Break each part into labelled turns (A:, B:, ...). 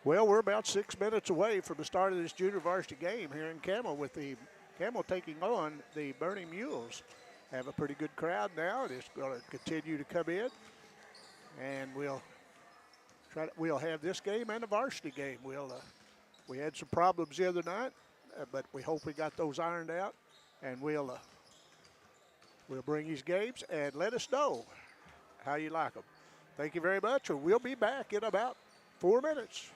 A: Well, we're about 6 minutes away from the start of this junior varsity game here in Campbell with the Campbell taking on the Bernie Mules. Have a pretty good crowd now. It's going to continue to come in, and we'll have this game and a varsity game. We had some problems the other night, but we hope we got those ironed out, and we'll bring these games and let us know how you like them. Thank you very much, and we'll be back in about 4 minutes.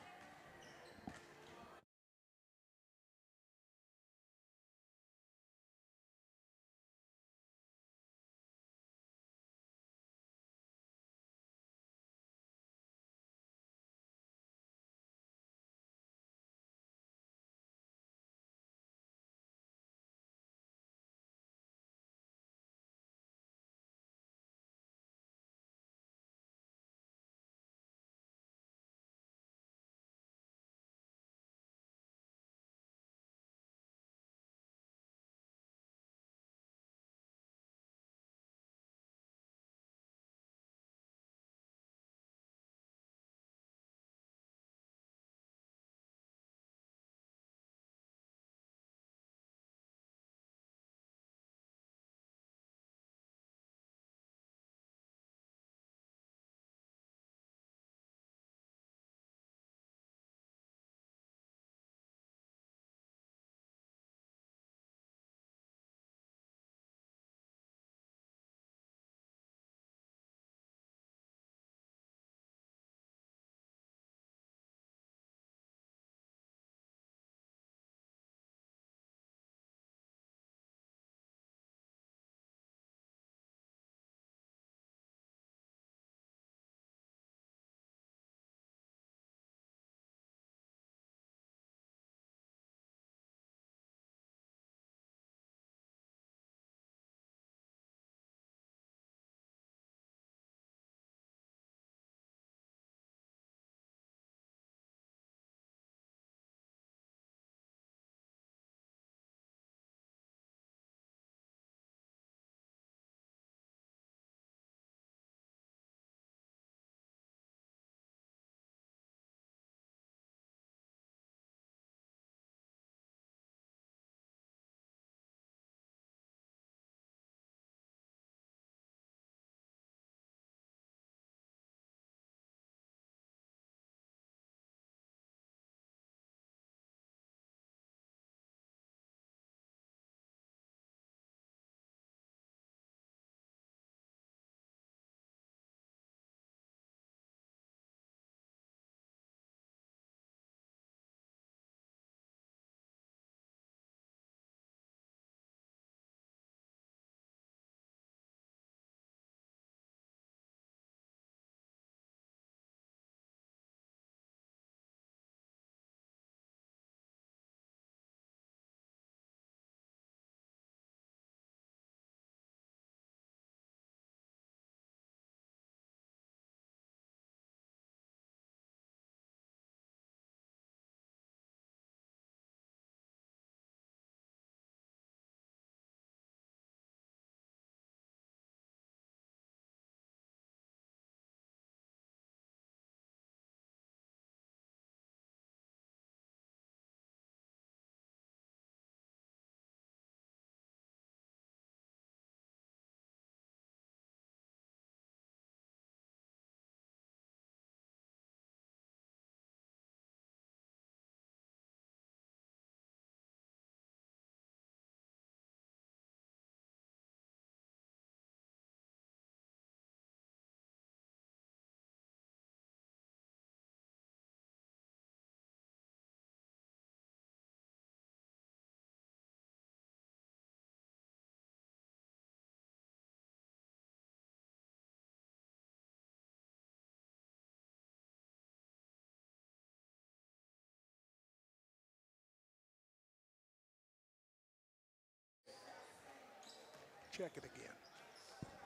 A: Check it again.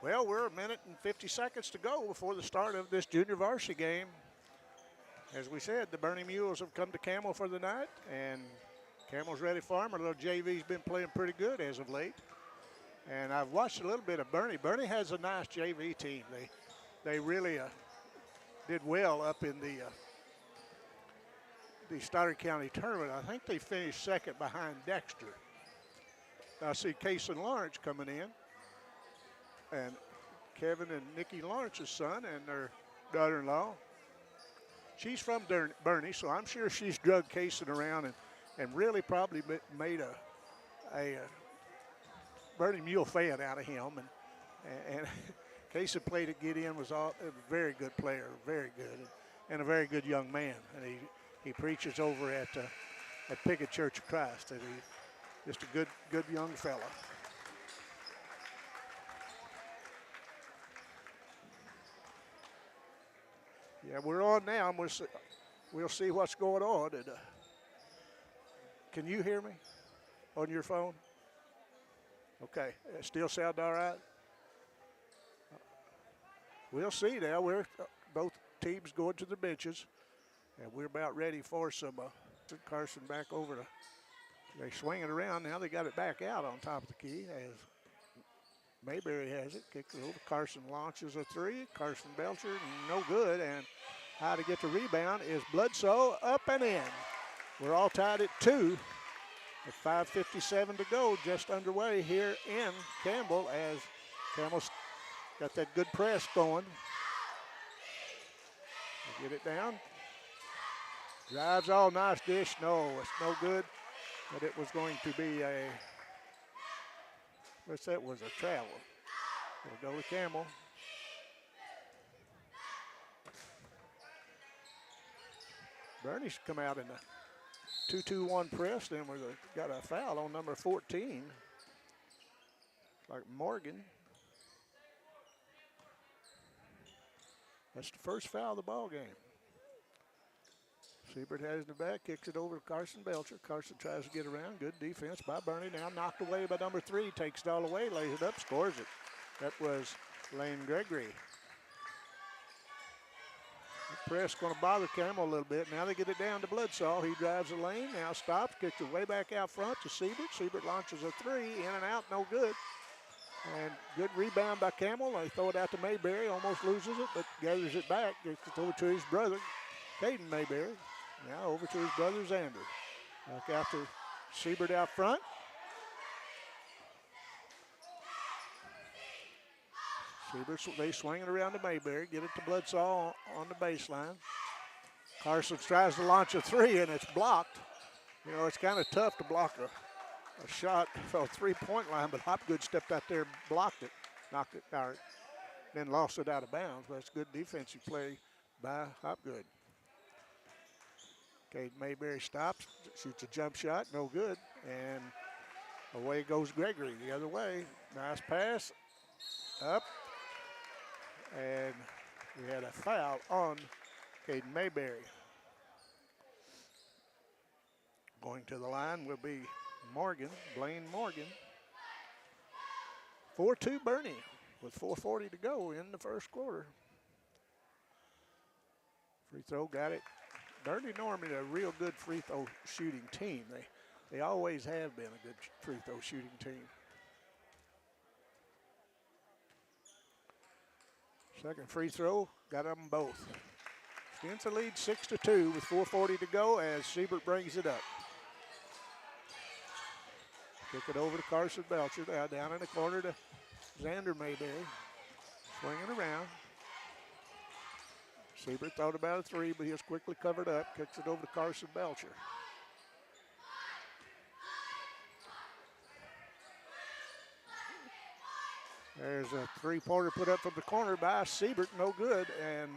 A: Well, we're a minute and 50 seconds to go before the start of this junior varsity game. As we said, the Bernie Mules have come to Camel for the night, and Camel's ready for them. Our little JV's been playing pretty good as of late. And I've watched a little bit of Bernie. Bernie has a nice JV team. They really did well up in the the Stoddard County tournament. I think they finished second behind Dexter. I see Case and Lawrence coming in, and Kevin and Nikki Lawrence's son and their daughter-in-law. She's from Bernie, so I'm sure she's drug Cason around and really probably made a Bernie Mule fan out of him. And Cason played at Gideon, was a very good player, very good, and a very good young man. And he preaches over at Pickett Church of Christ. And he's just a good young fella. Yeah, we're on now, and we'll see what's going on. And, can you hear me on your phone? Okay, still sound all right? We'll see now. We're both teams going to the benches, and we're about ready for some Carson back over to. They swing it around now. They got it back out on top of the key as Mayberry has it. Kicks it over. Carson launches a three. Carson Belcher, no good. And how to get the rebound is Bledsoe, up and in. We're all tied at 2. With 5:57 to go, just underway here in Campbell as Campbell's got that good press going. They get it down. Drives all nice dish. No, it's no good. But it was going to be what's that, was a travel. We'll go with Campbell. Bernie's come out in the 2-2-1 press. Then we've got a foul on number 14. Like Morgan. That's the first foul of the ball game. Siebert has the back, kicks it over to Carson Belcher. Carson tries to get around. Good defense by Bernie. Now knocked away by number 3. Takes it all away, lays it up, scores it. That was Lane Gregory. The press going to bother Campbell a little bit. Now they get it down to Bledsoe. He drives the lane, now stops, kicks it way back out front to Siebert. Siebert launches a 3, in and out, no good. And good rebound by Campbell. They throw it out to Mayberry, almost loses it, but gathers it back. Gets it over to his brother, Caden Mayberry. Now over to his brother, Xander. Back out to Siebert out front. Siebert, they swing it around to Mayberry, get it to Bledsoe on the baseline. Carson tries to launch a 3, and it's blocked. You know, it's kind of tough to block a shot from a three-point line, but Hopgood stepped out there and blocked it, knocked it out, then lost it out of bounds. But it's good defensive play by Hopgood. Caden Mayberry stops, shoots a jump shot, no good, and away goes Gregory the other way. Nice pass, up, and we had a foul on Caden Mayberry. Going to the line will be Morgan, Blaine Morgan. 4-2 Bernie with 4:40 to go in the first quarter. Free throw, got it. Bernie normally a real good free throw shooting team. They always have been a good free throw shooting team. Second free throw, got them both. Stinson leads 6-2 with 4:40 to go as Siebert brings it up. Kick it over to Carson Belcher. Now down in the corner to Xander Mayberry. Swinging around. Siebert thought about a 3, but he was quickly covered up. Kicks it over to Carson Belcher. There's a three-pointer put up from the corner by Siebert. No good. And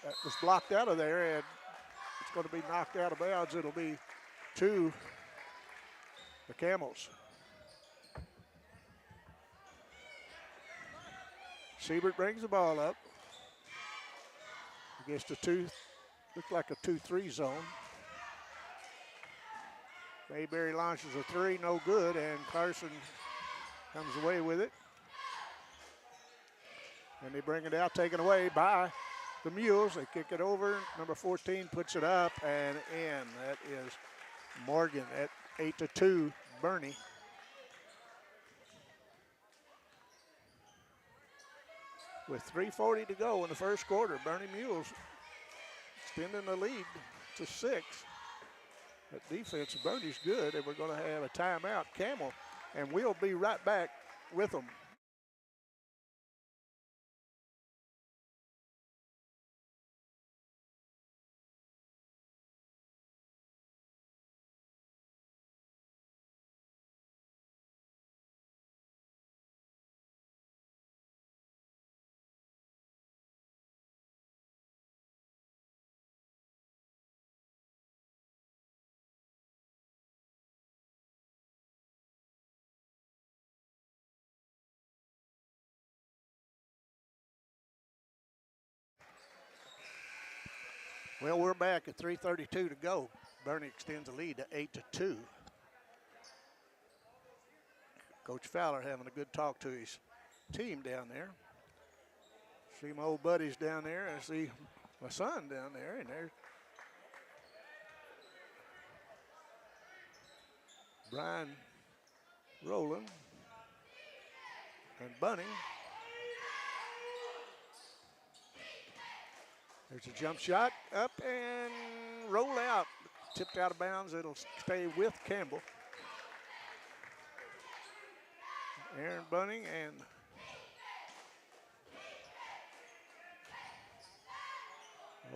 A: that was blocked out of there, and it's going to be knocked out of bounds. It'll be to the Camels. Siebert brings the ball up against a looked like a 2-3 zone. Mayberry launches a 3, no good, and Carson comes away with it. And they bring it out, taken away by the Mules. They kick it over. Number 14 puts it up and in. That is Morgan at 8-2, Bernie. With 3:40 to go in the first quarter, Bernie Mules extending the lead to 6. That defense of Bernie's good, and we're going to have a timeout, Camel, and we'll be right back with them. Well, we're back at 3:32 to go. Bernie extends the lead to 8-2. Coach Fowler having a good talk to his team down there. See my old buddies down there. I see my son down there, and there's Brian Rowland and Bunning. There's a jump shot, up and roll out. Tipped out of bounds, it'll stay with Campbell. Aaron Bunning and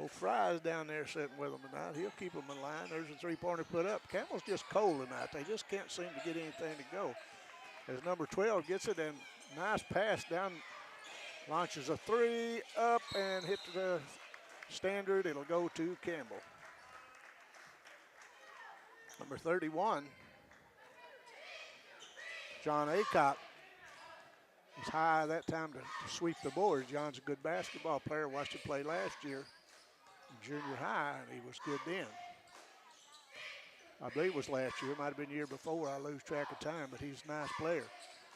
A: old Fry's down there sitting with them tonight. He'll keep them in line. There's a three-pointer put up. Campbell's just cold tonight. They just can't seem to get anything to go. As number 12 gets it, and nice pass down, launches a three, up and hit the standard. It'll go to Campbell. Number 31, John Aycock, was high that time to sweep the board. John's a good basketball player. Watched him play last year in junior high, and he was good then. I believe it was last year. It might have been the year before. I lose track of time, but he's a nice player.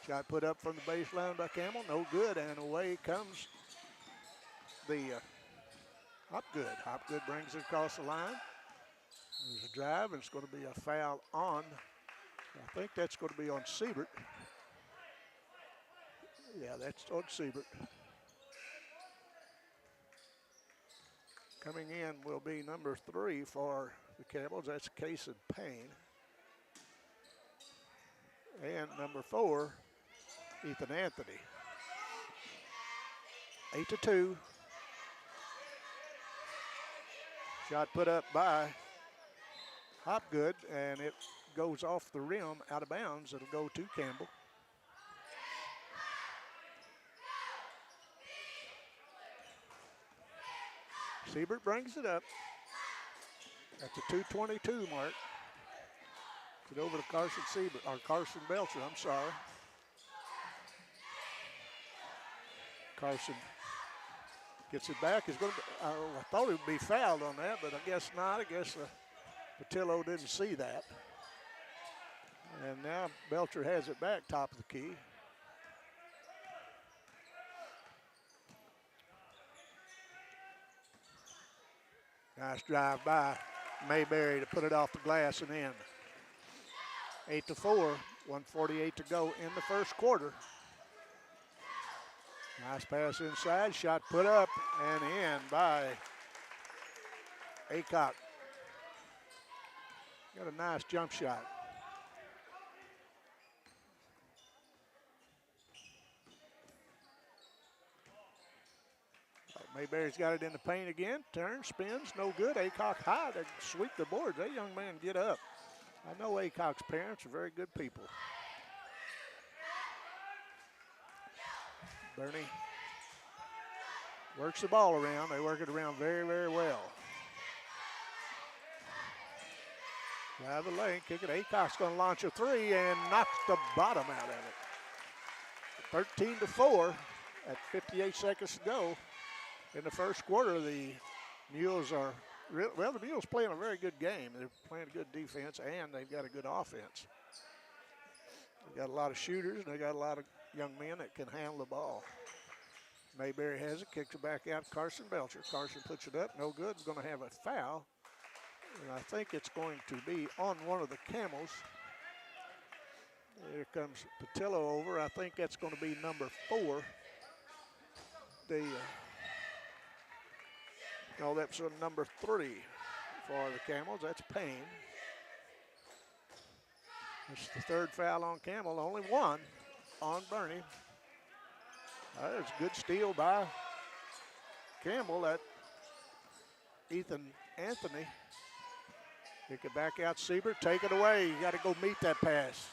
A: Shot put up from the baseline by Campbell. No good, and away comes the Hopgood. Hopgood brings it across the line. There's a drive, and it's going to be a foul on. I think that's going to be on Siebert. Yeah, that's on Siebert. Coming in will be number 3 for the Camels. That's Cason Payne. And number 4, Ethan Anthony. 8-2. Shot put up by Hopgood, and it goes off the rim, out of bounds. It'll go to Campbell. Siebert brings it up at the 2:22 mark. Get over to Carson Siebert, or Carson Belcher, I'm sorry. Carson gets it back. He's going to. I thought he would be fouled on that, but I guess not. I guess Patillo didn't see that. And now Belcher has it back, top of the key. Nice drive by Mayberry to put it off the glass and in. 8-4, 1:48 to go in the first quarter. Nice pass inside, shot put up and in by Aycock. Got a nice jump shot. Mayberry's got it in the paint again. Turns, spins, no good. Aycock high to sweep the boards. That young man get up. I know Aycock's parents are very good people. Bernie works the ball around. They work it around very, very well. Drive the lane, kick it. Aycock's going to launch a three and knocks the bottom out of it. 13-4 at 58 seconds to go. In the first quarter, the Mules are, well, the Mules playing a very good game. They're playing a good defense, and they've got a good offense. They've got a lot of shooters, and they got a lot of young men that can handle the ball. Mayberry has it, kicks it back out to Carson Belcher. Carson puts it up, no good. We're going to have a foul, and I think it's going to be on one of the Camels. Here comes Patillo over. I think that's going to be number 4. the, no, that's number 3 for the Camels. That's Payne. It's the 3rd foul on Campbell, only 1 on Bernie. That's a good steal by Campbell. That Ethan Anthony. Kick it back out, Siebert, take it away. You got to go meet that pass.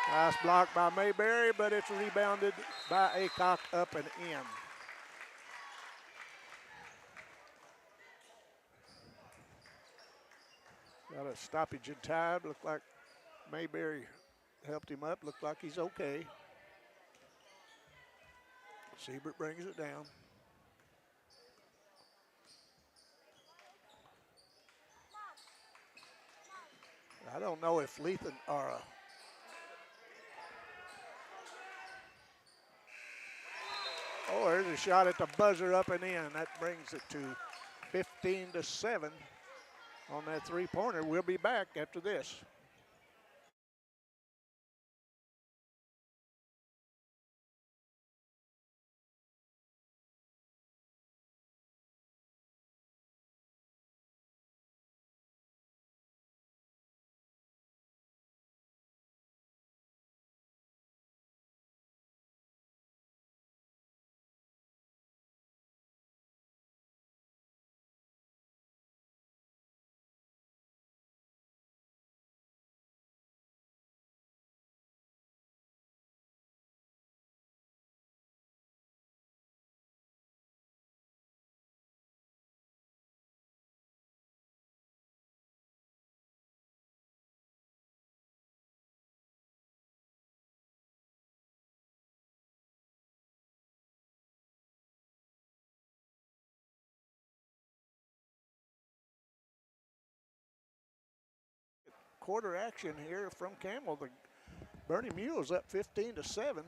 A: Nice block by Mayberry, but it's rebounded by Aycock up and in. Got a stoppage in time. Looked like Mayberry helped him up. Looked like he's okay. Siebert brings it down. I don't know if Lethan or oh, there's a shot at the buzzer up and in. That brings it to 15-7 on that 3-pointer. We'll be back after this. Quarter action here from Campbell. The Bernie Mules up 15-7,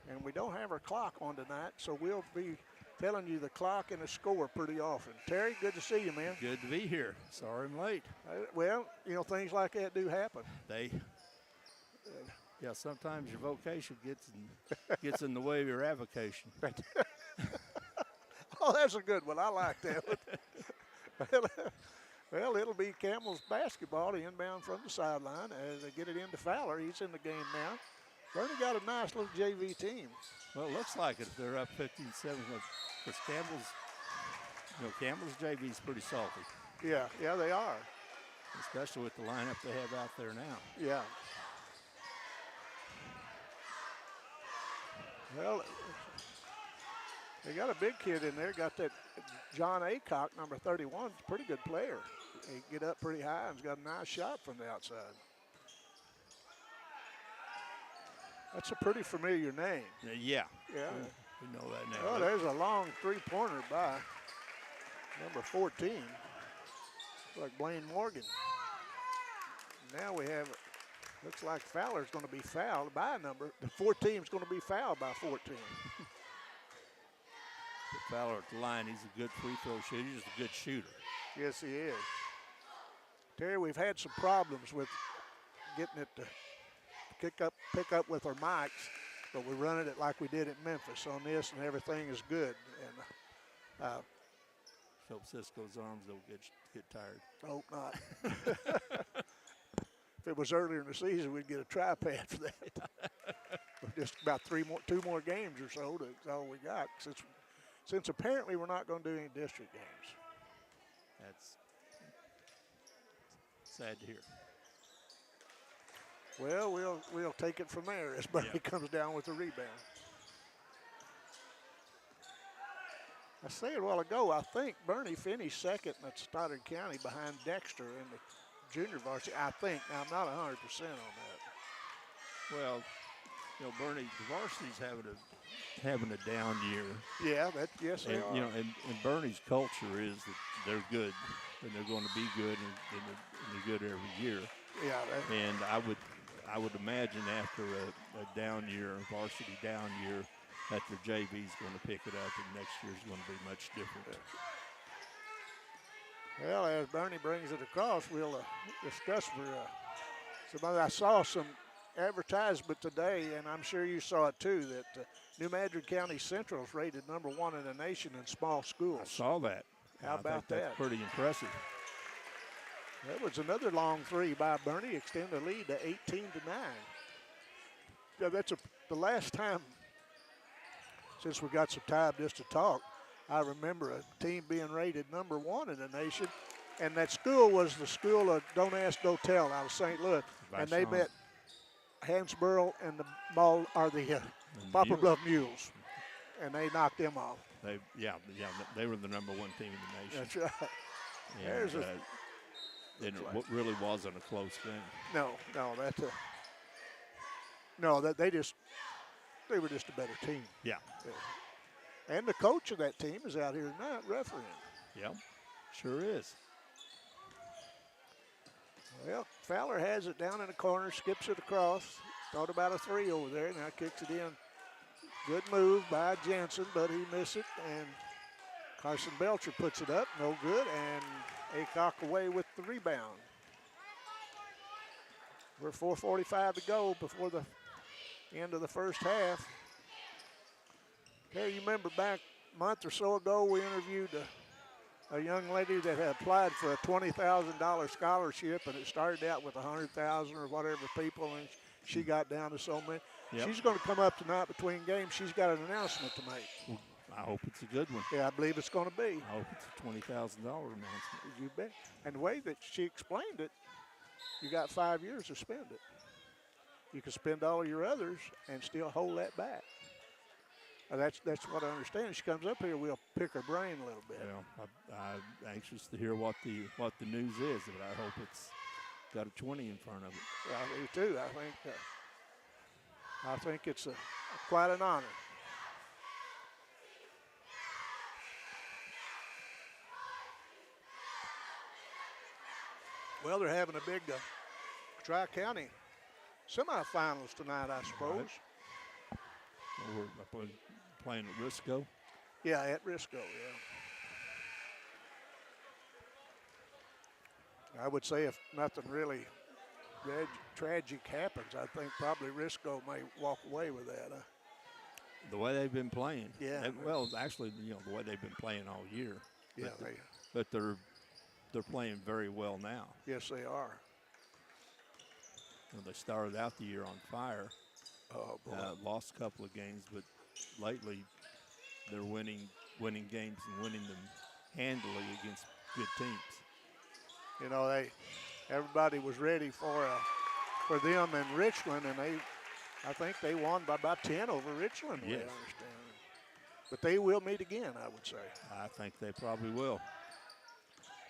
A: and we don't have our clock on tonight, so we'll be telling you the clock and the score pretty often. Terry, good to see you, man.
B: Good to be here. Sorry I'm late.
A: Well, you know, things like that do happen.
B: Yeah, sometimes your vocation gets in the way of your avocation.
A: Oh, that's a good one. I like that one. Well, it'll be Campbell's basketball to inbound from the sideline as they get it into Fowler. He's in the game now. Bernie got a nice little JV team.
B: Well, it looks like it if they're up 15-7 because Campbell's JV is pretty salty.
A: Yeah, they are.
B: Especially with the lineup they have out there now.
A: Yeah. Well, they got a big kid in there. Got that John Aycock, number 31. Pretty good player. He get up pretty high and's got a nice shot from the outside. That's a pretty familiar name.
B: Yeah.
A: Yeah.
B: We know that name.
A: Oh, there's a long 3-pointer by number 14. Like Blaine Morgan. Now we have, looks like Fowler's going to be fouled by a number. The 14 is going to be fouled by 14.
B: Fowler at the line, he's a good free throw shooter. He's a good shooter.
A: Yes, he is. Terry, we've had some problems with getting it to pick up with our mics, but we're running it like we did at Memphis on this, and everything is good. And
B: hope Cisco's arms don't get tired.
A: Hope not. If it was earlier in the season, we'd get a tripod for that. Just about 2 more games or so. That's all we got. Since apparently we're not going to do any district games.
B: That's sad to hear.
A: Well, we'll take it from there as Bernie comes down with the rebound. I said a while ago, I think Bernie finished second at Stoddard County behind Dexter in the junior varsity. I think. Now, I'm not 100% on that.
B: Well, Bernie, the varsity's having a down year.
A: Yeah, yes, they are.
B: And Bernie's culture is that they're good, and they're going to be good, and they're good every year.
A: Yeah.
B: And I would imagine after a down year, a varsity down year, that their JV's going to pick it up, and next year's going to be much different.
A: Well, as Bernie brings it across, we'll discuss for somebody. I saw some advertisement today, and I'm sure you saw it too, that New Madrid County Central is rated #1 in the nation in small schools.
B: I saw that.
A: How
B: I
A: about
B: think
A: that?
B: that's pretty impressive.
A: That was another long three by Bernie, extend the lead to 18-9. Yeah, that's the last time, since we got some time just to talk, I remember a team being rated #1 in the nation, and that school was the school of Don't Ask, Don't Tell out of St. Louis, and they met Hansborough and the Poplar
B: Mules.
A: Bluff Mules, and they knocked them off.
B: They were the #1 team in the nation.
A: That's right.
B: And it really wasn't a close game.
A: No, they were just a better team.
B: Yeah.
A: And the coach of that team is out here tonight refereeing.
B: Yep, sure is.
A: Well, Fowler has it down in the corner, skips it across. Thought about a three over there, now kicks it in. Good move by Jensen, but he missed it, and Carson Belcher puts it up, no good, and Aycock away with the rebound. We're 4:45 to go before the end of the first half. Hey, you remember back a month or so ago, we interviewed a young lady that had applied for a $20,000 scholarship, and it started out with 100,000 or whatever people, and she got down to so many.
B: Yep.
A: She's going to come up tonight between games. She's got an announcement to make.
B: Well, I hope it's a good one.
A: Yeah, I believe it's going to be.
B: I hope it's a $20,000 announcement.
A: You bet. And the way that she explained it, you got 5 years to spend it. You can spend all your others and still hold that back. That's what I understand. She comes up here, we'll pick her brain a little bit.
B: Well, I'm anxious to hear what the news is, but I hope it's got a 20 in front of it.
A: Yeah, I do too. I think it's quite an honor. Well, they're having a big Tri-County semifinals tonight, I suppose.
B: Right. Well, we're playing at Risco.
A: Yeah, at Risco, yeah. I would say if nothing really tragic happens, I think probably Risco may walk away with that.
B: The way they've been playing.
A: Yeah.
B: Well, actually, the way they've been playing all year.
A: Yeah.
B: But they're playing very well now.
A: Yes, they are.
B: They started out the year on fire.
A: Oh, boy.
B: Lost a couple of games, but lately they're winning games and winning them handily against good teams.
A: You know, everybody was ready for them in Richland, and I think they won by about 10 over Richland.
B: Yes.
A: I understand. But they will meet again, I would say.
B: I think they probably will.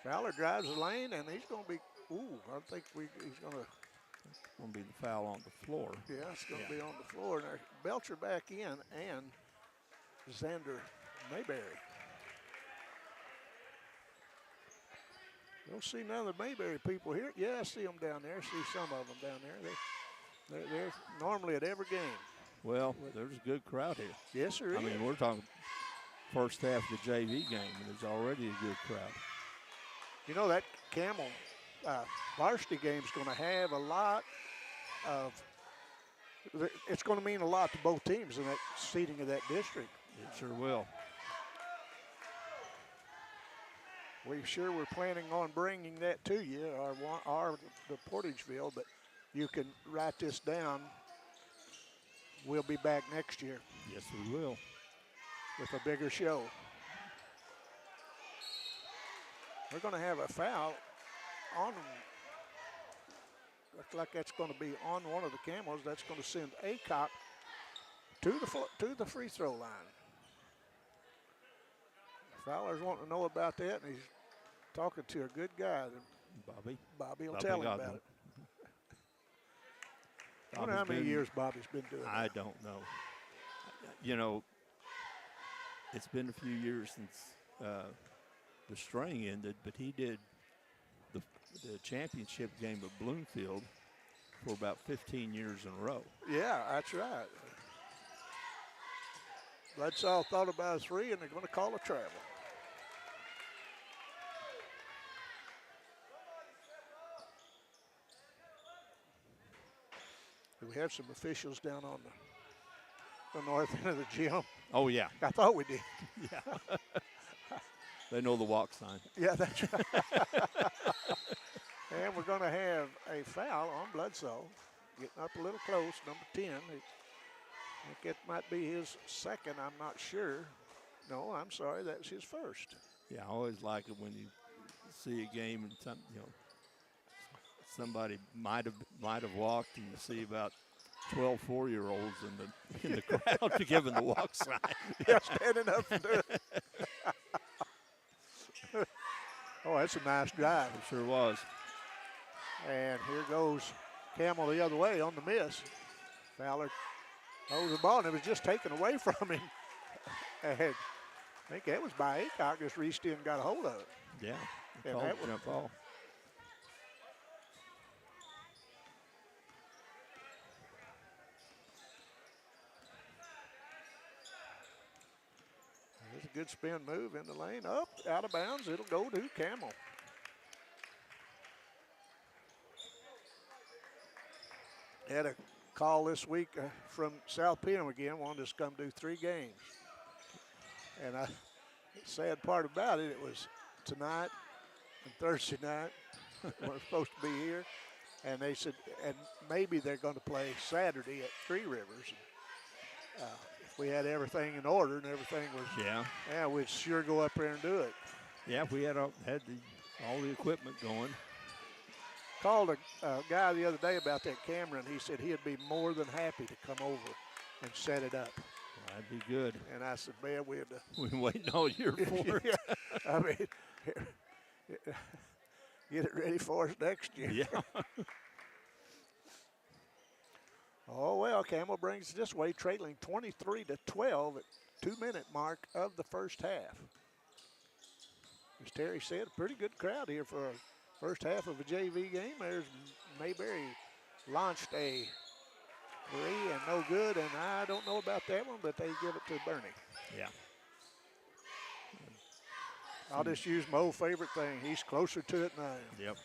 A: Fowler drives the lane, and he's going to be. I think he's going to.
B: Going to be the foul on the floor.
A: Yeah, it's going to be on the floor. And Belcher back in, and Xander Mayberry. Don't see none of the Mayberry people here. Yeah, I see them down there. I see some of them down there. They're normally at every game.
B: Well, there's a good crowd here.
A: Yes, there is.
B: I mean, we're talking first half of the JV game, and there's already a good crowd.
A: You know, that Camel varsity game is going to have a lot of – it's going to mean a lot to both teams in that seeding of that district.
B: It sure will.
A: We're planning on bringing that to you, the Portageville, but you can write this down. We'll be back next year.
B: Yes, we will.
A: With a bigger show. We're going to have a foul on them. Looks like that's going to be on one of the Camels. That's going to send Aycock to the free throw line. Fowler's wanting to know about that, and he's talking to a good guy. Bobby will tell him about it. I wonder how many years Bobby's been doing that.
B: I don't know. You know, it's been a few years since the string ended, but he did the championship game at Bloomfield for about 15 years in a row.
A: Yeah, that's right. Bledsoe thought about a three, and they're going to call a travel. we have some officials down on the north end of the gym?
B: Oh, yeah.
A: I thought we did.
B: Yeah. They know the walk sign.
A: Yeah, that's right. And we're going to have a foul on Bledsoe. Getting up a little close, number 10. I think it might be his second, I'm not sure. No, I'm sorry, that's his first.
B: Yeah, I always like it when you see a game and somebody might have walked, and you see about 12 4-year-olds in the crowd to give him the walk sign.
A: Yeah, standing up and doing it. Oh, that's a nice drive.
B: It sure was.
A: And here goes Camel the other way on the miss. Fowler holds the ball, and it was just taken away from him. And I think that was by Aycock, just reached in and got a hold of it.
B: Yeah,
A: And
B: called
A: that
B: a jump ball.
A: There's a good spin move in the lane. Up, out of bounds. It'll go to Camel. Had a call this week from South Penham again, wanted us to come do 3 games. And the sad part about it, it was tonight and Thursday night. We're supposed to be here. And they said, and maybe they're going to play Saturday at Three Rivers. If we had everything in order and everything was, yeah, we'd sure go up there and do it.
B: Yeah, if we had all the equipment going.
A: Called a guy the other day about that camera, and he said he'd be more than happy to come over and set it up.
B: Well, that'd be good.
A: And I said, man, we've
B: been waiting all year for it.
A: Yeah, I mean, get it ready for us next year.
B: Yeah.
A: Oh, well, Camel brings it this way, trailing 23-12 at 2-minute mark of the first half. As Terry said, a pretty good crowd here for a first half of a JV game. There's Mayberry launched a 3 and no good, and I don't know about that one, but they give it to Bernie.
B: Yeah.
A: I'll just use my old favorite thing. He's closer to it than I am.
B: Yep.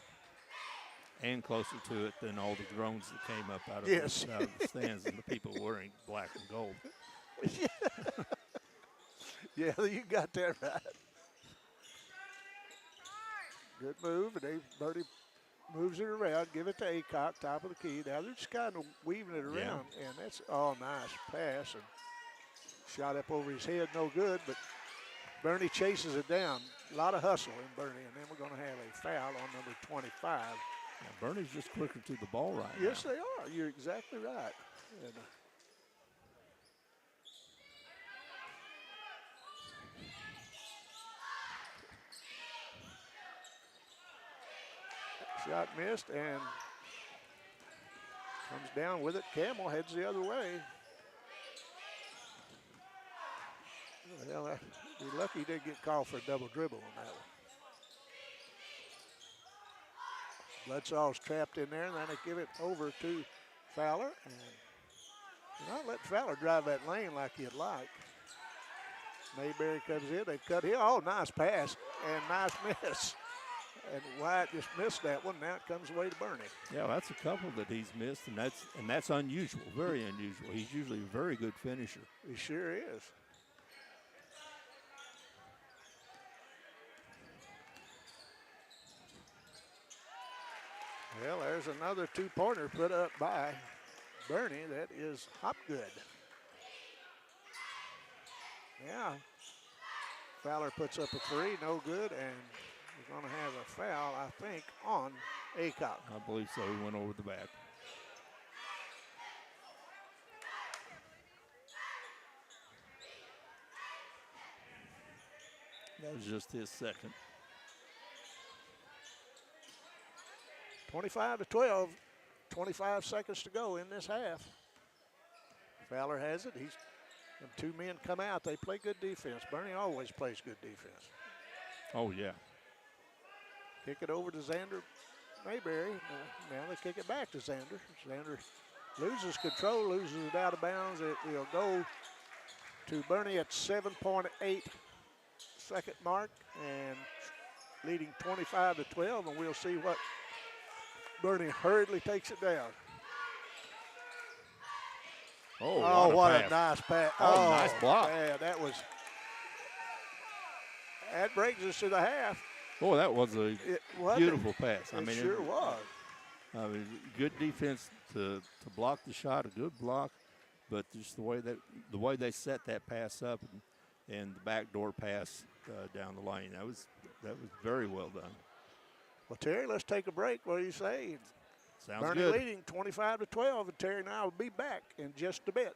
B: And closer to it than all the drones that came up out of,
A: yes.
B: out of the stands and the people wearing black and gold.
A: Yeah, you got that right. Good move, and Bertie moves it around, give it to Aycock, top of the key. Now they're just kind of weaving it around, and that's all nice pass, and shot up over his head, no good, but Bernie chases it down. A lot of hustle in Bernie, and then we're going to have a foul on number 25.
B: Now Bernie's just quicker to the ball right now.
A: Yes, they are. You're exactly right. And, shot missed and comes down with it. Camel heads the other way. Well, be lucky he didn't get called for a double dribble on that one. Bledsoe's trapped in there, and then they give it over to Fowler. And you're not letting Fowler drive that lane like you'd like. Mayberry comes in. They've cut here. Oh, nice pass and nice miss. And Wyatt just missed that one. Now it comes away to Bernie.
B: Yeah, that's a couple that he's missed, and that's unusual, very unusual. He's usually a very good finisher.
A: He sure is. Well, there's another two-pointer put up by Bernie. That is Hopgood. Yeah. Fowler puts up a 3, no good, and we're going to have a foul, I think, on Aycock.
B: I believe so. He went over the back. That was just his second.
A: 25-12, 25 seconds to go in this half. Fowler has it. Them two men come out. They play good defense. Bernie always plays good defense.
B: Oh, yeah.
A: Kick it over to Xander Mayberry. Now they kick it back to Xander. Xander loses control, loses it out of bounds. It will go to Bernie at 7.8 second mark and leading 25-12, and we'll see what Bernie hurriedly takes it down.
B: Oh,
A: Oh,
B: what
A: what
B: a
A: a
B: pass.
A: nice pass.
B: Oh, nice block.
A: Man, that brings us to the half.
B: Oh, that was a beautiful pass.
A: It sure was.
B: I mean, good defense to block the shot, a good block, but just the way they set that pass up and the backdoor pass down the lane, that was very well done.
A: Well, Terry, let's take a break. What do you say?
B: Sounds
A: Bernie
B: good.
A: leading 25-12, and Terry and I will be back in just a bit.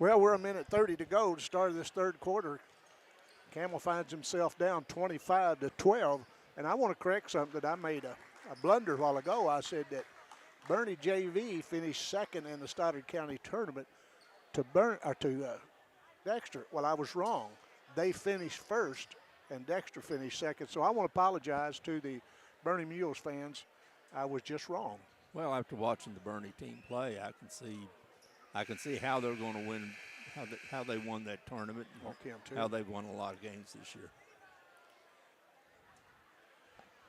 A: Well, we're a minute 30 to go to start this third quarter. Camel finds himself down 25-12. And I want to correct something that I made a blunder a while ago. I said that Bernie JV finished second in the Stoddard County tournament to Dexter. Well, I was wrong. They finished first, and Dexter finished second. So I want to apologize to the Bernie Mules fans. I was just wrong.
B: Well, after watching the Bernie team play, I can see how they're going to win, how they won that tournament, and how they've won a lot of games this year.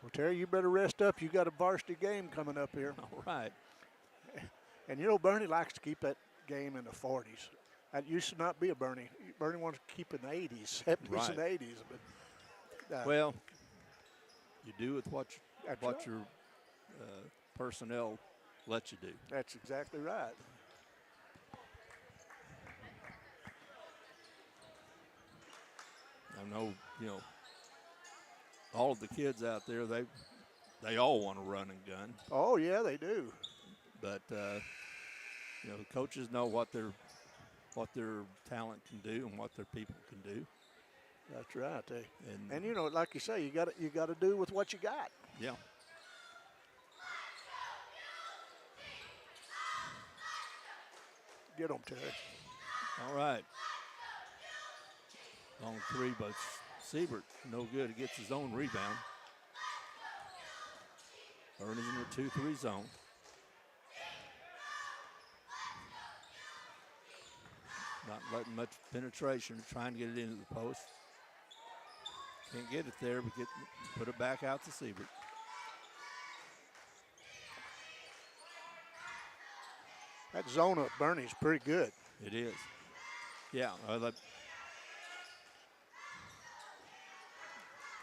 A: Well, Terry, you better rest up. You got a varsity game coming up here.
B: All right.
A: And you know, Bernie likes to keep that game in the 40s. That used to not be a Bernie. Bernie wants to keep in the 80s, 70s and 80s. But
B: well, you do with what your personnel let you do.
A: That's exactly right.
B: I know, all of the kids out there, they all want to run and gun.
A: Oh, yeah, they do.
B: But, the coaches know what their talent can do and what their people can do.
A: That's right. And like you say, you got to do with what you got.
B: Yeah.
A: Get them, Terry.
B: All right. Long three, but Siebert, no good. He gets his own rebound. Bernie's in the 2-3 zone. Not letting much penetration, trying to get it into the post. Can't get it there, but put it back out to Siebert.
A: That zone up Bernie's pretty good.
B: It is. Yeah.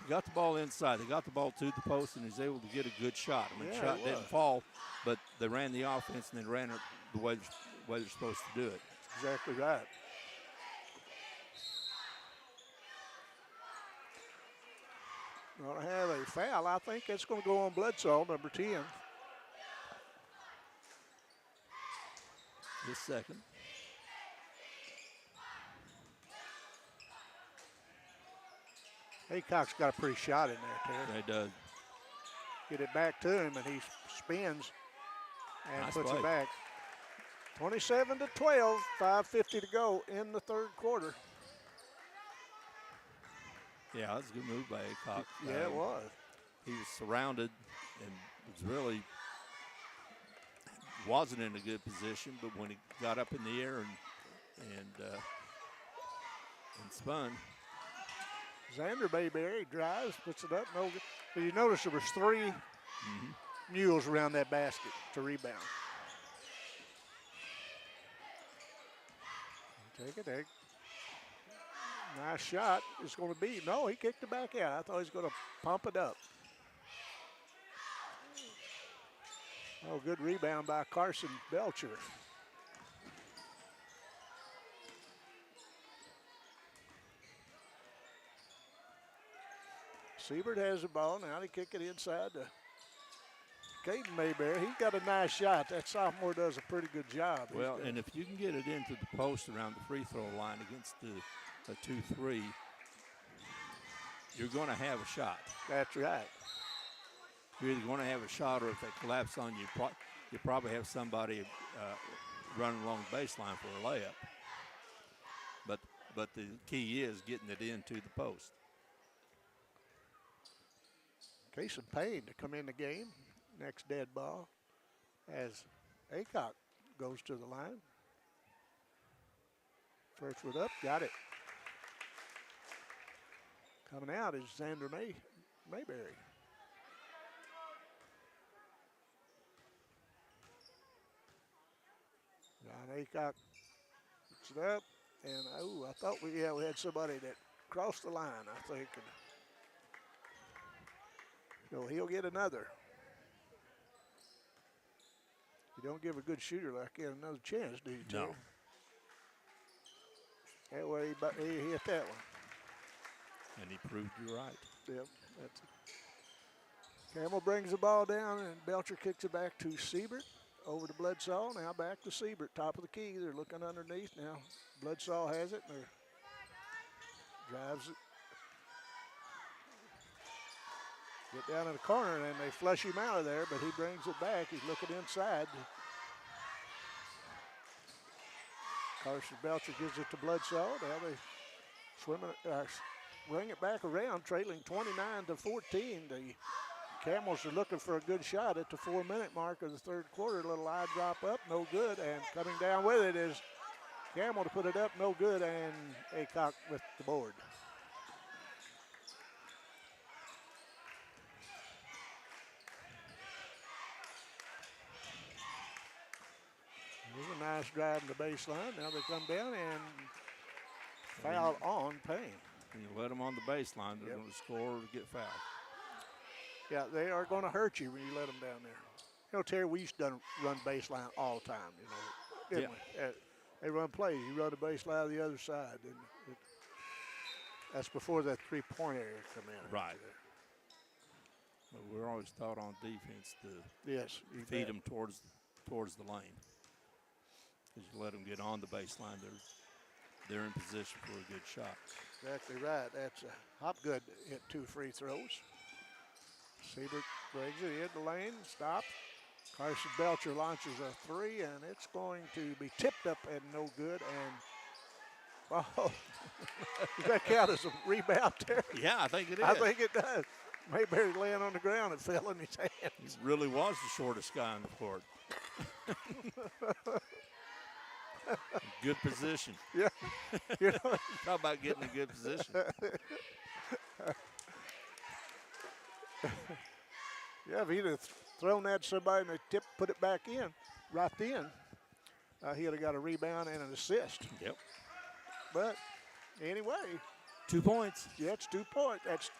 B: He got the ball inside. They got the ball to the post, and he's able to get a good shot. The shot didn't fall, but they ran the offense, and they ran it the way they're supposed to do it.
A: Exactly right. Going to have a foul. I think it's going to go on Bledsoe, number 10.
B: This second.
A: Aycock's got a pretty shot in there, Terry.
B: He does.
A: Get it back to him, and he spins and
B: nice
A: puts
B: play.
A: it back. 27-12, 5:50 to go in the third quarter.
B: Yeah, that was a good move by Aycock.
A: Yeah, it was.
B: He was surrounded and wasn't in a good position, but when he got up in the air and spun.
A: Xander Mayberry drives, puts it up, no good. But you notice there was 3 Mules around that basket to rebound. Take it, Egg. Nice shot. It's going to be, no, he kicked it back out. I thought he was going to pump it up. Oh, good rebound by Carson Belcher. Siebert has the ball. Now they kick it inside to Caden Mayberry. He's got a nice shot. That sophomore does a pretty good job.
B: Well, and if you can get it into the post around the free throw line against a 2-3, you're going to have a shot.
A: That's right.
B: You're either going to have a shot, or if they collapse on you, you probably have somebody running along the baseline for a layup. But the key is getting it into the post.
A: Kason Payne to come in the game. Next dead ball as Aycock goes to the line. First foot up, got it. Coming out is Xander Mayberry. John Aycock puts it up, and I thought we had somebody that crossed the line, I think. So he'll get another. You don't give a good shooter like that another chance, do you, Terry?
B: No.
A: That way he hit that one.
B: And he proved you right.
A: Yep. Campbell brings the ball down, and Belcher kicks it back to Siebert. over to Bloodsaw. Now back to Siebert, top of the key. They're looking underneath now. Bloodsaw has it, and drives it. Get down in the corner, and they flush him out of there, but he brings it back. He's looking inside. Carson Belcher gives it to Bloodsaw. Now they bring it back around, trailing 29-14. The Camels are looking for a good shot at the 4-minute mark of the third quarter. A little eye drop up, no good, and coming down with it is Camel to put it up, no good, and Aycock with the board. It was a nice drive in the baseline. Now they come down and foul on Payne.
B: When you let them on the baseline, they're going to score or get fouled.
A: Yeah, they are going to hurt you when you let them down there. You know, Terry, we used to run baseline all the time, didn't we? They run plays. You run the baseline on the other side. And that's before that three-point area come in.
B: Right. But we're always taught on defense to feed them towards the lane. Because you let them get on the baseline, they're in position for a good shot.
A: Exactly right. That's Hopgood hit 2 free throws. Siebert brings it in the lane, stop. Carson Belcher launches a 3, and it's going to be tipped up and no good. And does that count as a rebound there?
B: Yeah, I think it is.
A: I think it does. Mayberry laying on the ground and fell in his hands.
B: He really was the shortest guy on the court. Good position.
A: Yeah.
B: Talk about getting in good position.
A: Yeah, if he'd have thrown that to somebody and they put it back in right then, he'd have got a rebound and an assist.
B: Yep.
A: But anyway.
B: 2 points.
A: Yeah, it's 2 points. That's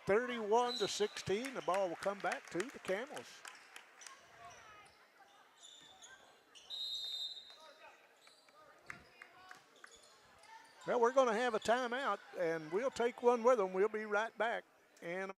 A: 31-16. The ball will come back to the Camels. Well, we're going to have a timeout, and we'll take one with them. We'll be right back. And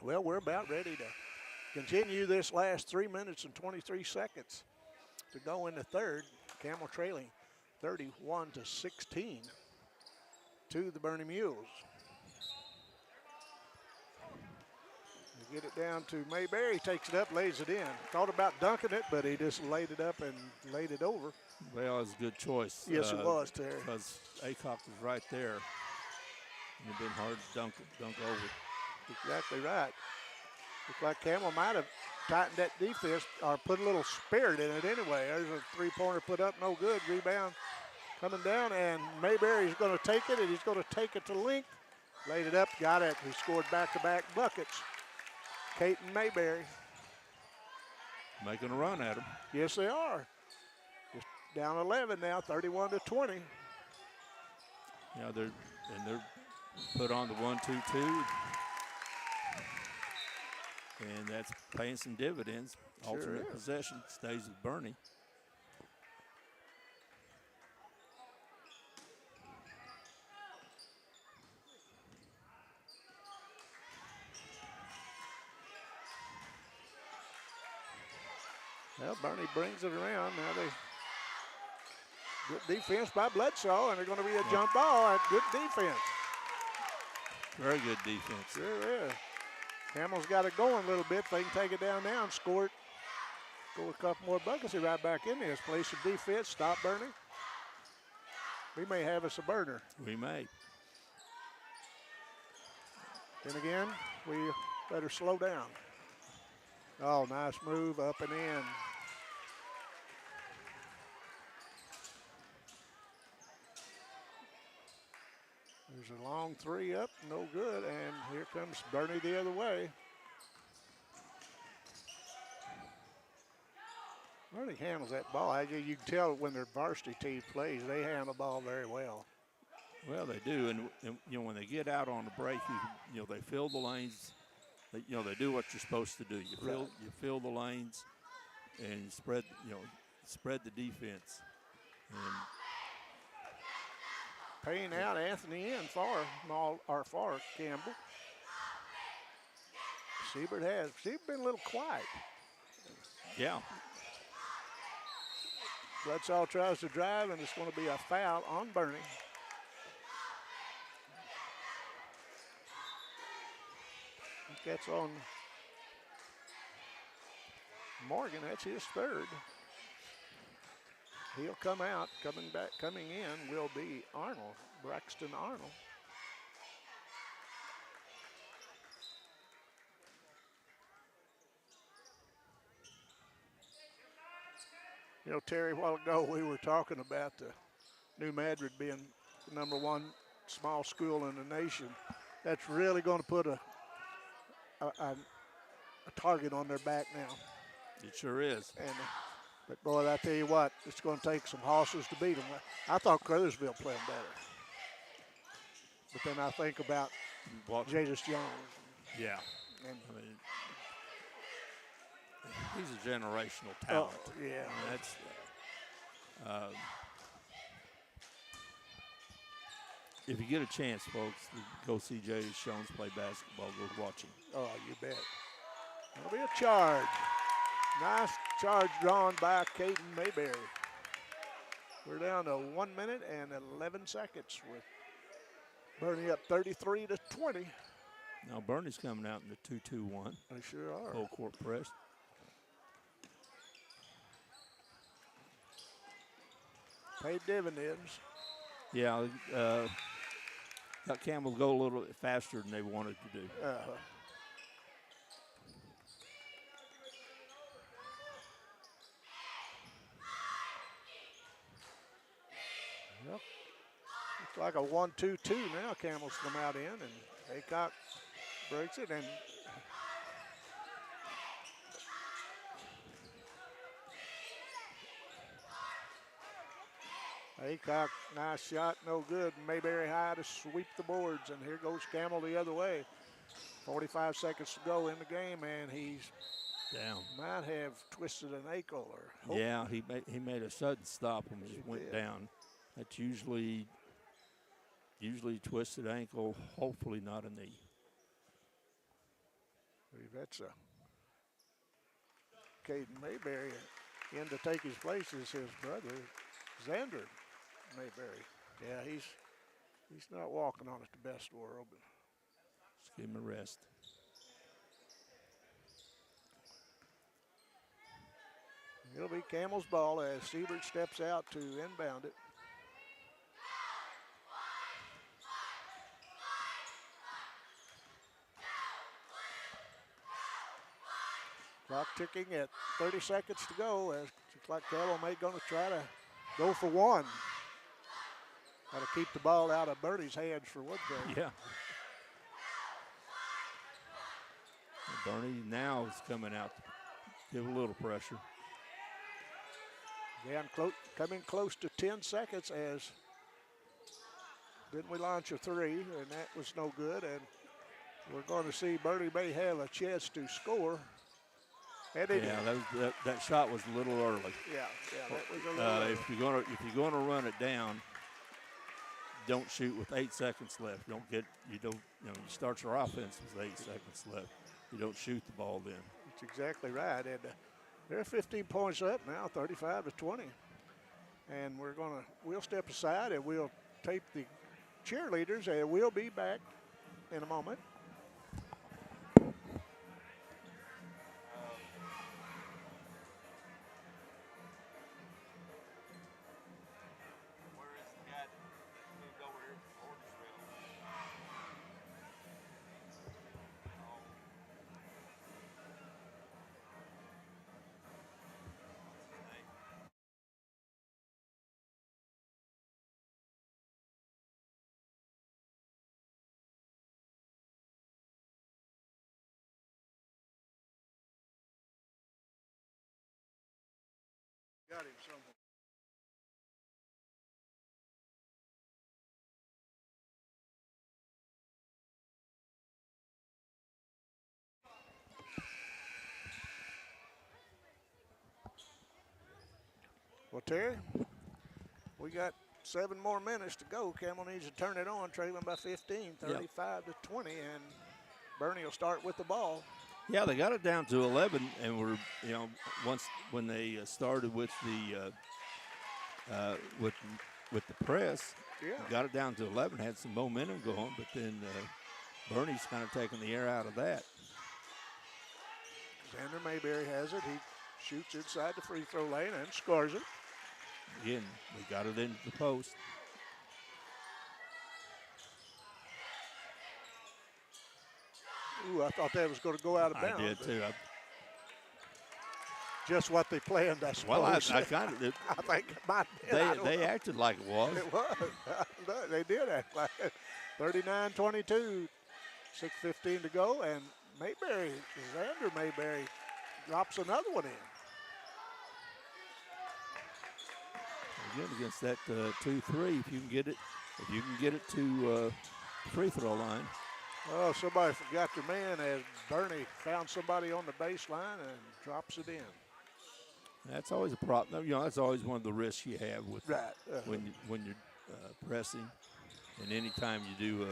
A: well, we're about ready to continue this last 3 minutes and 23 seconds to go in the third. Camel trailing 31-16 to the Bernie Mules. They get it down to Mayberry, takes it up, lays it in. Thought about dunking it, but he just laid it up and laid it over.
B: Well, it was a good choice.
A: Yes, it was, Terry.
B: Because Aycock was right there. And it'd been hard to dunk over.
A: Exactly right. Looks like Camel might have tightened that defense or put a little spirit in it anyway. There's a three-pointer put up, no good. Rebound coming down, and Mayberry's going to take it, and he's going to take it to length. Laid it up, got it. He scored back-to-back buckets. Caton Mayberry.
B: Making a run at him.
A: Yes, they are. Just down 11 now, 31-20.
B: Yeah, they're put on the 1-2-2. And that's paying some dividends.
A: Sure
B: Alternate
A: is.
B: possession stays with Bernie.
A: Well, Bernie brings it around. Now good defense by Bledsoe, and they're going to be a jump ball. Good defense.
B: Very good defense.
A: Sure is. Camel's got it going a little bit. If they can take it down now and score a couple more buckets, they're right back in this. Play some defense, stop Bernie. We may have us a burner.
B: We may.
A: Then again, we better slow down. Oh, nice move up and in. There's a long three up, no good, and here comes Bernie the other way. Bernie handles that ball. You can tell when their varsity team plays, they handle the ball very well.
B: Well, they do, and when they get out on the break, they fill the lanes. They do what you're supposed to do. You fill the lanes, and spread the defense. And
A: paying out Anthony in for Campbell. Siebert been a little quiet.
B: Yeah.
A: Bledsoe tries to drive, and it's going to be a foul on Bernie. That's on Morgan. That's his third. He'll come out. Coming in will be Arnold, Braxton Arnold. Terry, a while ago we were talking about New Madrid being the #1 small school in the nation. That's really going to put a target on their back now.
B: It sure is.
A: But boy, I tell you what, it's going to take some horses to beat them. I thought Crothersville played better. But then I think about Jadis Jones.
B: Yeah. He's a generational talent.
A: Oh, yeah.
B: That's if you get a chance, folks, to go see Jadis Jones play basketball, go watch him.
A: Oh, you bet. That'll be a charge. Nice charge drawn by Caden Mayberry. We're down to 1 minute and 11 seconds with Bernie up 33-20.
B: Now Bernie's coming out in the 2-2-1.
A: They sure are.
B: Full court press.
A: Paid dividends.
B: Yeah, got Campbell to go a little bit faster than they wanted to do.
A: Yep. It's like a 1-2-2 now. Camels come out in, and Aycock breaks it, and Aycock, nice shot, no good. Mayberry high to sweep the boards, and here goes Camel the other way. 45 seconds to go in the game, and he's
B: down.
A: Might have twisted an ankle or.
B: Yeah, he made a sudden stop and just went down. That's usually twisted ankle, hopefully not a knee.
A: That's Caden Mayberry in to take his place is his brother, Xander Mayberry. Yeah, he's not walking on it the best world. But
B: just give him a rest.
A: It'll be Camel's ball as Siebert steps out to inbound it. Clock ticking at 30 seconds to go. As looks like Camel may going to try to go for one. Got to keep the ball out of Bernie's hands for one thing.
B: Yeah. Bernie now is coming out to give a little pressure.
A: Down coming close to 10 seconds as didn't we launch a three, and that was no good. And we're going to see Bernie may have a chance to score. And
B: that shot was a little early.
A: Yeah, that was a little early.
B: If you're gonna run it down, don't shoot with 8 seconds left. You start your offense with 8 seconds left. You don't shoot the ball then.
A: That's exactly right. And they're 15 points up now, 35-20. And we'll step aside and we'll tape the cheerleaders, and we'll be back in a moment. Got him somewhere. Well, Terry, we got 7 more minutes to go. Camel needs to turn it on, trailing by 15, 35 to 20, and Bernie will start with the ball.
B: Yeah, they got it down to 11, and we're once when they started with the with the press, got it down to 11, had some momentum going, but then Bernie's kind of taking the air out of that.
A: Xander Mayberry has it. He shoots inside the free throw lane and scores it.
B: Again, they got it into the post.
A: Ooh, I thought that was going to go out of bounds.
B: I did too.
A: Just what they planned, I suppose.
B: Well, I kind of did.
A: I think it might be.
B: They acted like it was.
A: It was. They did act like it. 39-22, 6:15 to go, and Xander Mayberry drops another one in.
B: Again, against that 2-3, if you can get it to free throw line.
A: Oh, somebody forgot their man as Bernie found somebody on the baseline and drops it in.
B: That's always a problem. That's always one of the risks you have with when you're pressing, and anytime you do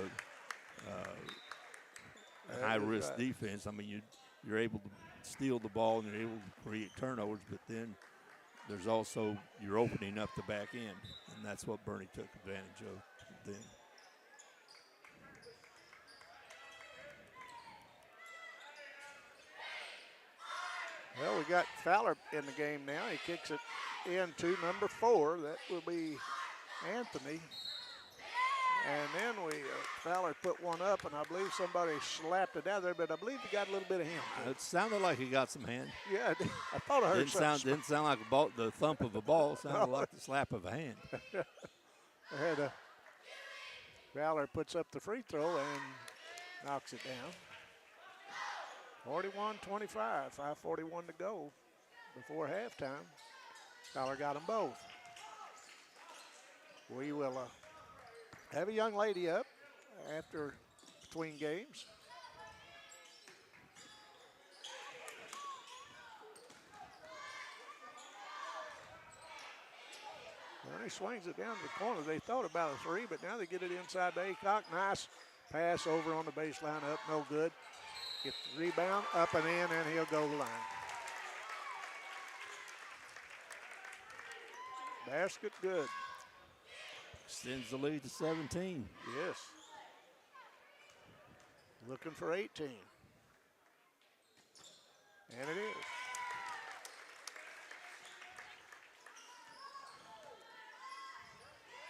B: a high-risk defense. I mean, you're able to steal the ball and you're able to create turnovers, but then there's also you're opening up the back end, and that's what Bernie took advantage of then.
A: Well, we got Fowler in the game now. He kicks it into number 4. That will be Anthony. And then Fowler put one up, and I believe somebody slapped it out there, but I believe he got a little bit of him.
B: It sounded like he got some hand.
A: Yeah, I thought I heard something.
B: Didn't sound like the thump of a ball. It sounded like the slap of a hand.
A: Fowler puts up the free throw and knocks it down. 41-25, 5:41 to go before halftime. Fowler got them both. We will have a young lady up between games. Bernie swings it down to the corner. They thought about a 3, but now they get it inside to Aycock. Nice pass over on the baseline, up, no good. Get the rebound, up and in, and he'll go to the line. Basket good.
B: Extends the lead to 17.
A: Yes. Looking for 18. And it is.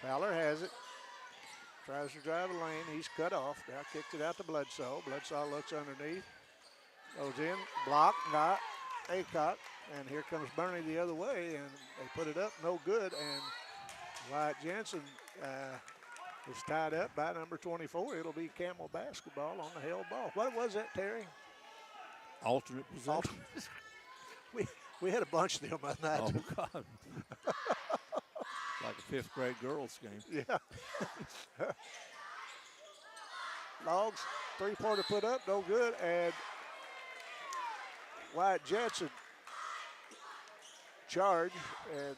A: Fowler has it. Tries to drive the lane. He's cut off. Now kicks it out to Bledsoe. Bledsoe looks underneath. Goes in. Blocked. Got Aycock. And here comes Bernie the other way. And they put it up. No good. And Wyatt Jensen is tied up by number 24. It'll be Camel basketball on the held ball. What was that, Terry?
B: Alternate possession.
A: We had a bunch of them that night.
B: Oh, God. Like a 5th grade girls game.
A: Yeah. Logs, 3-pointer put up, no good. And Wyatt Jensen charge and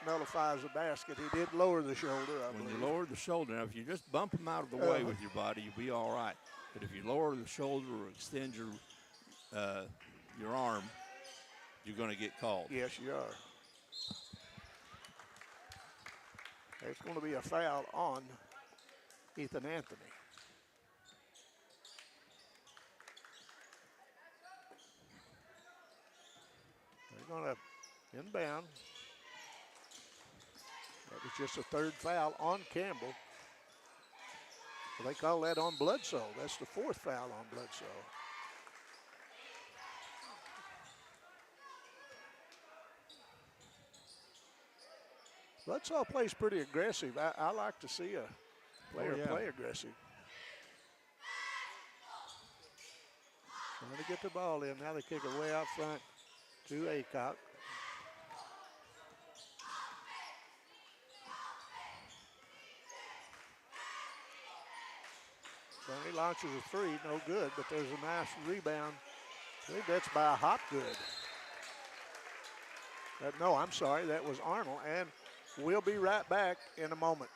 A: nullifies the basket. He did lower the shoulder, I believe.
B: When you lower the shoulder, now if you just bump him out of the way with your body, you'll be all right. But if you lower the shoulder or extend your arm, you're going to get called.
A: Yes, you are. There's going to be a foul on Ethan Anthony. They're going to inbound. That was just a 3rd foul on Campbell. Well, they call that on Bledsoe. That's the 4th foul on Bledsoe. Bledsoe plays pretty aggressive. I like to see a player play aggressive. Trying to get the ball in. Now they kick it way out front to Aycock. Bernie launches a three, no good, but there's a nice rebound. I think that's by Hopgood. No, I'm sorry, that was Arnold, and we'll be right back in a moment.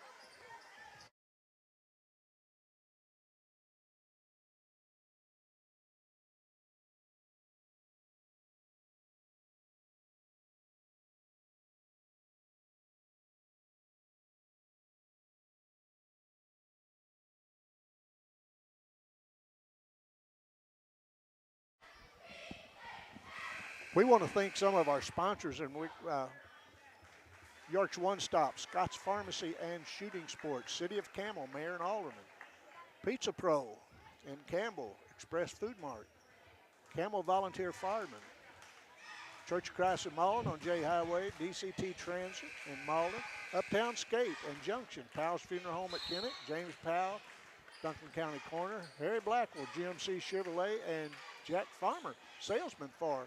A: We want to thank some of our sponsors, and York's One Stop, Scott's Pharmacy and Shooting Sports, City of Campbell, Mayor and Alderman, Pizza Pro in Campbell, Express Food Mart, Campbell Volunteer Firemen, Church of Christ in Malden on J Highway, DCT Transit in Malden, Uptown Skate and Junction, Powell's Funeral Home at Kennett, James Powell, Duncan County Corner, Harry Blackwell, GMC Chevrolet, and Jack Farmer, salesman for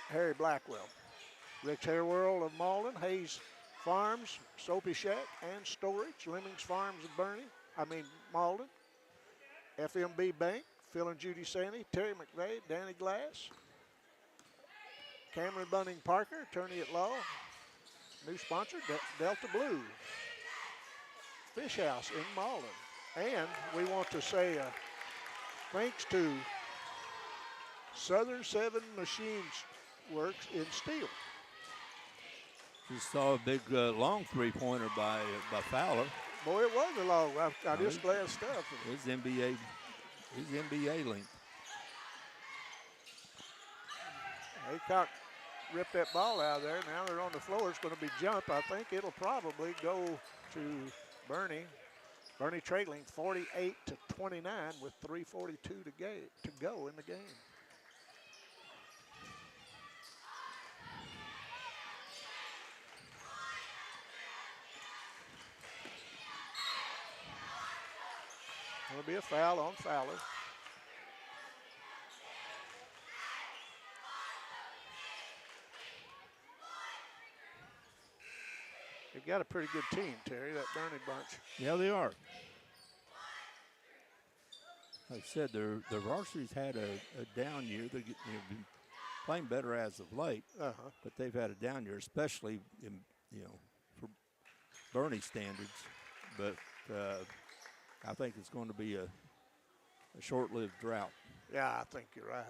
A: Harry Blackwell. Rick's Hair World of Malden, Hayes Farms, Soapy Shack, and Storage, Lemmings Farms of Malden, FMB Bank, Phil and Judy Sandy, Terry McVeigh, Danny Glass, Cameron Bunning Parker, attorney at law, new sponsor, Delta Blue, Fish House in Malden. And we want to say thanks to Southern 7 Machines Works in Steel.
B: Just saw a big long three-pointer by Fowler.
A: Boy, it was a long. I just glanced up.
B: His NBA length.
A: Aycock ripped that ball out of there. Now they're on the floor. It's going to be jump. I think it'll probably go to Bernie. Bernie trailing 48-29 with 3:42 to go in the game. It'll be a foul on Fowler. They've got a pretty good team, Terry, that Bernie bunch.
B: Yeah, they are. Like I said, their varsity's had a down year. They've been playing better as of late, but they've had a down year, especially for Bernie standards. But I think it's going to be a short-lived drought.
A: Yeah, I think you're right.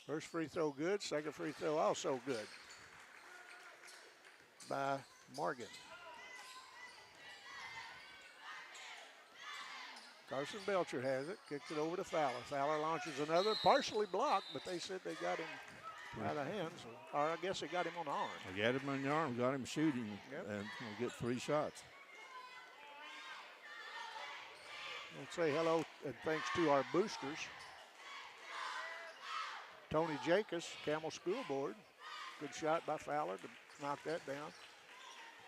A: First free throw good, second free throw also good by Morgan. Carson Belcher has it, kicks it over to Fowler. Fowler launches another, partially blocked, but they said they got him by the hands, or I guess they got him on the arm.
B: They got him on the arm, got him shooting, and we'll get 3 shots.
A: Let's say hello and thanks to our boosters. Tony Jacobs, Camel School Board. Good shot by Fowler to knock that down.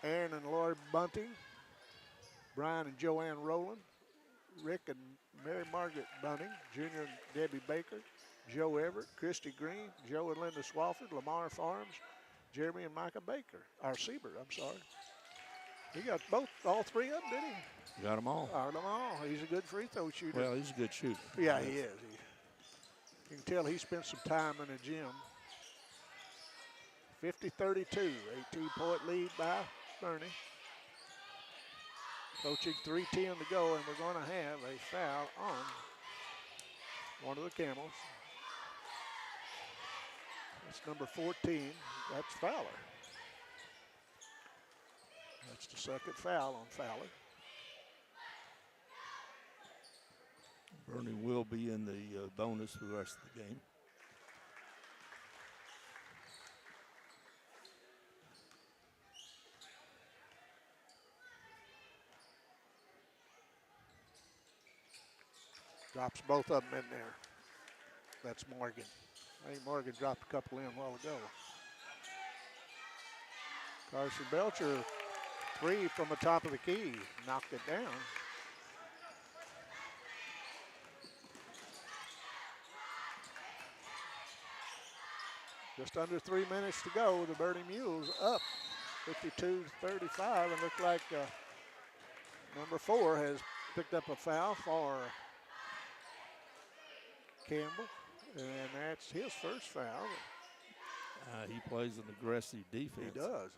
A: Aaron and Lori Bunting. Brian and Joanne Rowland. Rick and Mary Margaret Bunting. Junior and Debbie Baker. Joe Everett, Christy Green, Joe and Linda Swafford, Lamar Farms, Jeremy and Micah Baker. Or Siebert, I'm sorry. He got all 3 of them, didn't he?
B: Got them all.
A: Got them all. He's a good free throw shooter.
B: Well, he's a good shooter.
A: Yeah, he is. You can tell he spent some time in the gym. 50-32, 18-point lead by Bernie. Coaching 3:10 to go, and we're going to have a foul on one of the Camels. That's number 14. That's Fowler. That's the second foul on Fowler.
B: Bernie will be in the bonus for the rest of the game.
A: Drops both of them in there. That's Morgan. I think Morgan dropped a couple in a while ago. Carson Belcher, 3 from the top of the key. Knocked it down. Just under 3 minutes to go. The Bernie Mules up 52-35, and look like Number 4 has picked up a foul for Campbell, and that's his first foul.
B: He plays an aggressive defense.
A: He does.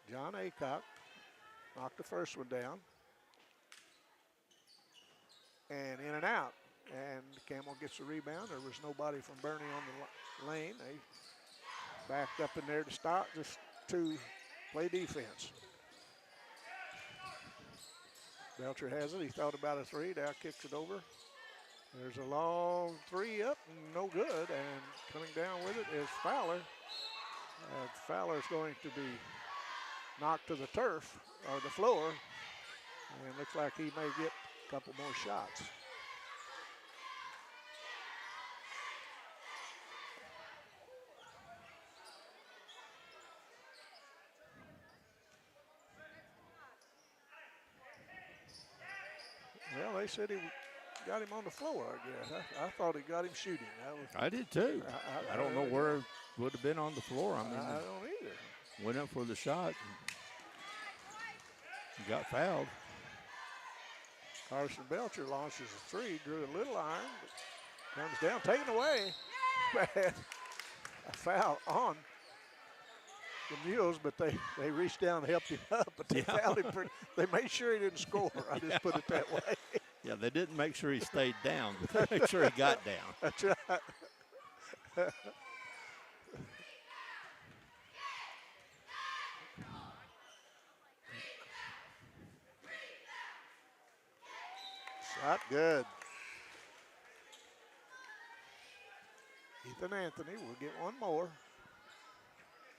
A: John Aycock knocked the first one down. And in and out. And Campbell gets the rebound. There was nobody from Bernie on the lane. They backed up in there to stop, just to play defense. Belcher has it. He thought about a three. Now kicks it over. There's a long three up, no good. And coming down with it is Fowler. Fowler's going to be knocked to the turf or the floor. And looks like he may get a couple more shots. Well, they said he got him on the floor, I guess. I thought he got him shooting.
B: I did too. I don't know where it would have been on the floor. I mean,
A: I don't either.
B: Went up for the shot and got fouled.
A: Carson Belcher launches a three, drew a little iron, but comes down, taken away. A foul on the Mules, but they reached down and helped him up, but they fouled him. They made sure he didn't score. I just put it that way.
B: Yeah, they didn't make sure he stayed down, but they made sure he got down.
A: That's right. Shot good. Ethan Anthony will get one more.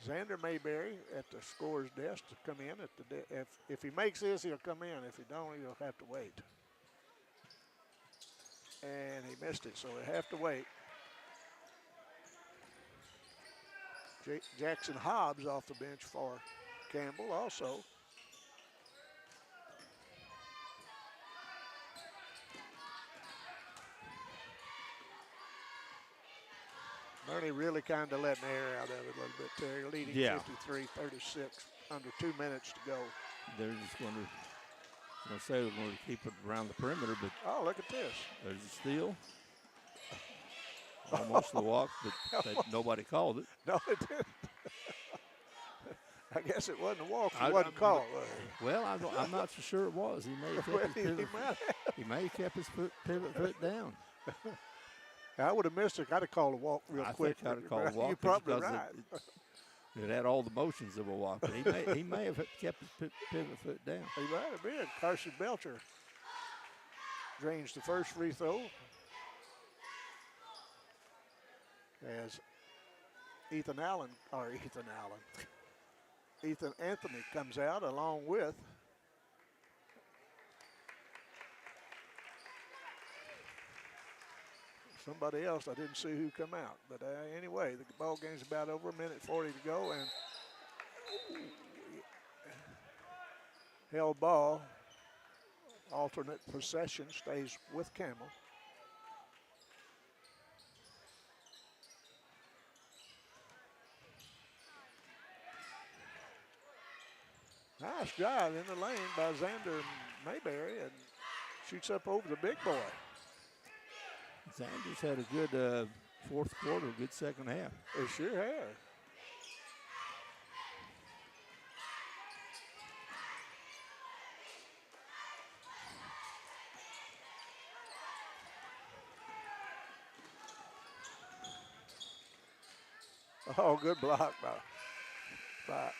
A: Xander Mayberry at the scorer's desk to come in. If he makes this, he'll come in. If he don't, he'll have to wait. And he missed it, so he'll have to wait. Jackson Hobbs off the bench for Campbell also. Bernie really kind of letting the air out of it a little bit, Terry, leading 53-36, under 2 minutes to go.
B: They're just going to say they're going to keep it around the perimeter, but
A: oh, look at this.
B: There's a steal. Almost the walk, but nobody called it.
A: No, it didn't. I guess it wasn't a walk. It wasn't called.
B: Well, I'm not so sure it was. He may have kept his pivot foot down.
A: I would have missed it. I'd have called a walk real quick.
B: I think I'd have called a walk.
A: You're probably right.
B: It had all the motions of a walk, but he may have kept his pivot foot down.
A: He might have been. Carson Belcher drains the first free throw as Ethan Anthony comes out along with somebody else. I didn't see who come out. But anyway, the ball game's about over, 1:40 to go, and held ball. Alternate possession stays with Campbell. Nice drive in the lane by Xander Mayberry and shoots up over the big boy.
B: Xander's had a good fourth quarter, good second half.
A: It sure has. Oh, good block by